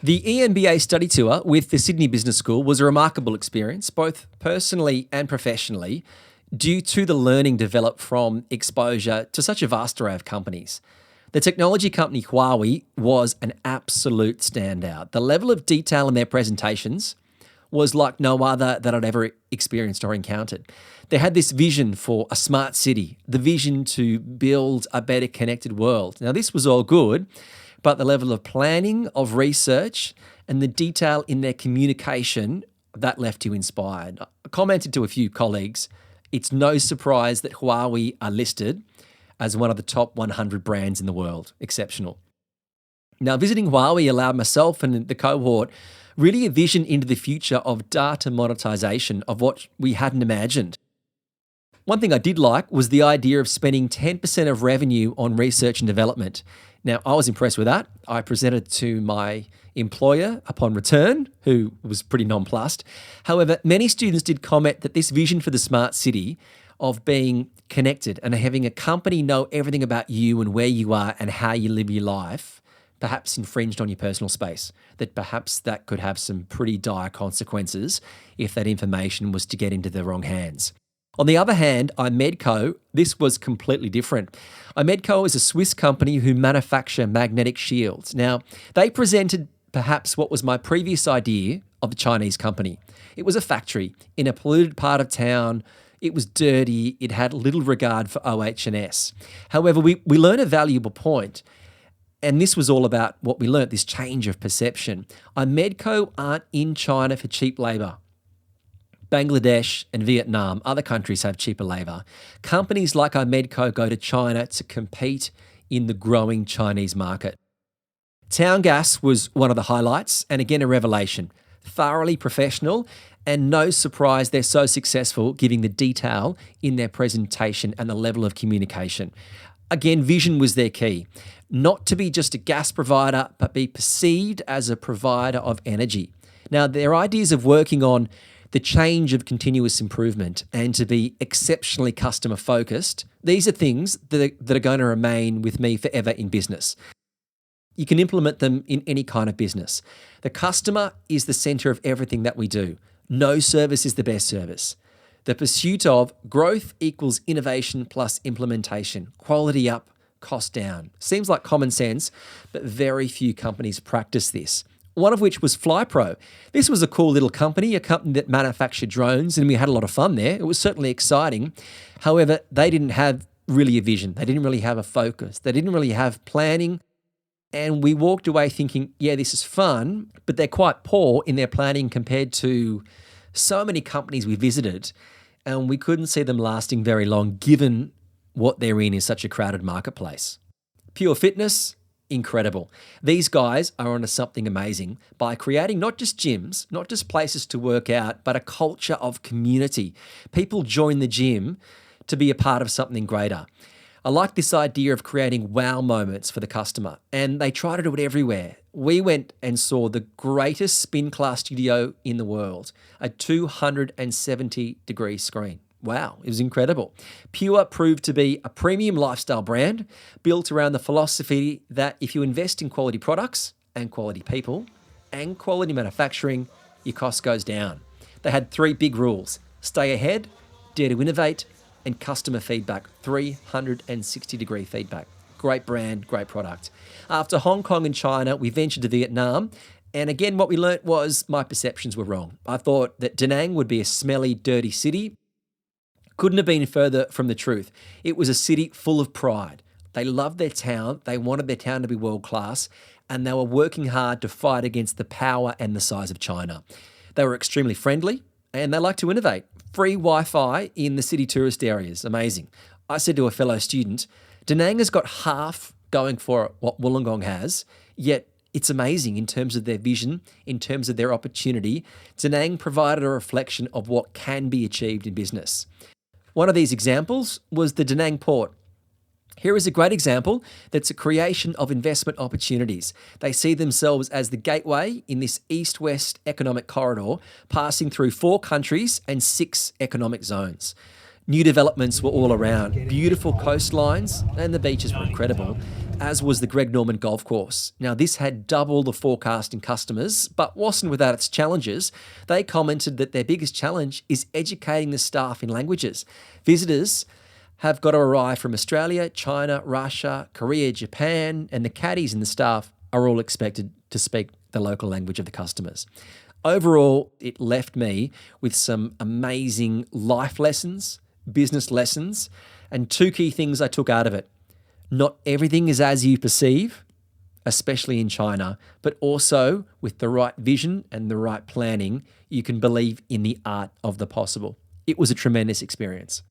The EMBA study tour with the Sydney Business School was a remarkable experience, both personally and professionally, due to the learning developed from exposure to such a vast array of companies. The technology company Huawei was an absolute standout. The level of detail in their presentations was like no other that I'd ever experienced or encountered. They had this vision for a smart city, the vision to build a better connected world. Now, this was all good, but the level of planning, of research, and the detail in their communication, that left you inspired. I commented to a few colleagues, it's no surprise that Huawei are listed as one of the top 100 brands in the world. Exceptional. Now, visiting Huawei allowed myself and the cohort really a vision into the future of data monetization of what we hadn't imagined. One thing I did like was the idea of spending 10% of revenue on research and development. Now, I was impressed with that. I presented to my employer upon return, who was pretty nonplussed. However, many students did comment that this vision for the smart city of being connected and having a company know everything about you and where you are and how you live your life perhaps infringed on your personal space, that perhaps that could have some pretty dire consequences if that information was to get into the wrong hands. On the other hand, Imedco, this was completely different. Imedco is a Swiss company who manufacture magnetic shields. Now, they presented perhaps what was my previous idea of the Chinese company. It was a factory in a polluted part of town. It was dirty. It had little regard for OH&S. However, we learned a valuable point, and this was all about what we learnt, this change of perception. Imedco aren't in China for cheap labour. Bangladesh and Vietnam, other countries have cheaper labour. Companies like Imedco go to China to compete in the growing Chinese market. Town Gas was one of the highlights, and again a revelation. Thoroughly professional, and no surprise they're so successful giving the detail in their presentation and the level of communication. Again, vision was their key. Not to be just a gas provider, but be perceived as a provider of energy. Now, their ideas of working on the change of continuous improvement and to be exceptionally customer focused, these are things that are going to remain with me forever in business. You can implement them in any kind of business. The customer is the center of everything that we do. No service is the best service. The pursuit of growth equals innovation plus implementation. Quality up, cost down. Seems like common sense, but very few companies practice this. One of which was FlyPro. This was a cool little company, a company that manufactured drones, and we had a lot of fun there. It was certainly exciting. However, they didn't have really a vision. They didn't really have a focus. They didn't really have planning. And we walked away thinking, yeah, this is fun, but they're quite poor in their planning compared to so many companies we visited, and we couldn't see them lasting very long given what they're in is such a crowded marketplace. Pure Fitness, incredible. These guys are onto something amazing by creating not just gyms, not just places to work out, but a culture of community. People join the gym to be a part of something greater. I like this idea of creating wow moments for the customer, and they try to do it everywhere. We went and saw the greatest spin class studio in the world, a 270-degree screen. Wow, it was incredible. Pure proved to be a premium lifestyle brand built around the philosophy that if you invest in quality products and quality people and quality manufacturing, your cost goes down. They had 3 big rules: stay ahead, dare to innovate, and customer feedback, 360-degree feedback. Great brand, great product. After Hong Kong and China, we ventured to Vietnam. And again, what we learnt was my perceptions were wrong. I thought that Da Nang would be a smelly, dirty city. Couldn't have been further from the truth. It was a city full of pride. They loved their town. They wanted their town to be world class. And they were working hard to fight against the power and the size of China. They were extremely friendly and they like to innovate. Free Wi-Fi in the city tourist areas. Amazing. I said to a fellow student, Da Nang has got half going for what Wollongong has, yet it's amazing in terms of their vision, in terms of their opportunity. Da Nang provided a reflection of what can be achieved in business. One of these examples was the Da Nang port. Here is a great example that's a creation of investment opportunities. They see themselves as the gateway in this east-west economic corridor, passing through 4 countries and 6 economic zones. New developments were all around, beautiful coastlines, and the beaches were incredible, as was the Greg Norman Golf Course. Now, this had double the forecast in customers, but wasn't without its challenges. They commented that their biggest challenge is educating the staff in languages. Visitors have got to arrive from Australia, China, Russia, Korea, Japan, and the caddies and the staff are all expected to speak the local language of the customers. Overall, it left me with some amazing life lessons, business lessons, and two key things I took out of it. Not everything is as you perceive, especially in China, but also with the right vision and the right planning, you can believe in the art of the possible. It was a tremendous experience.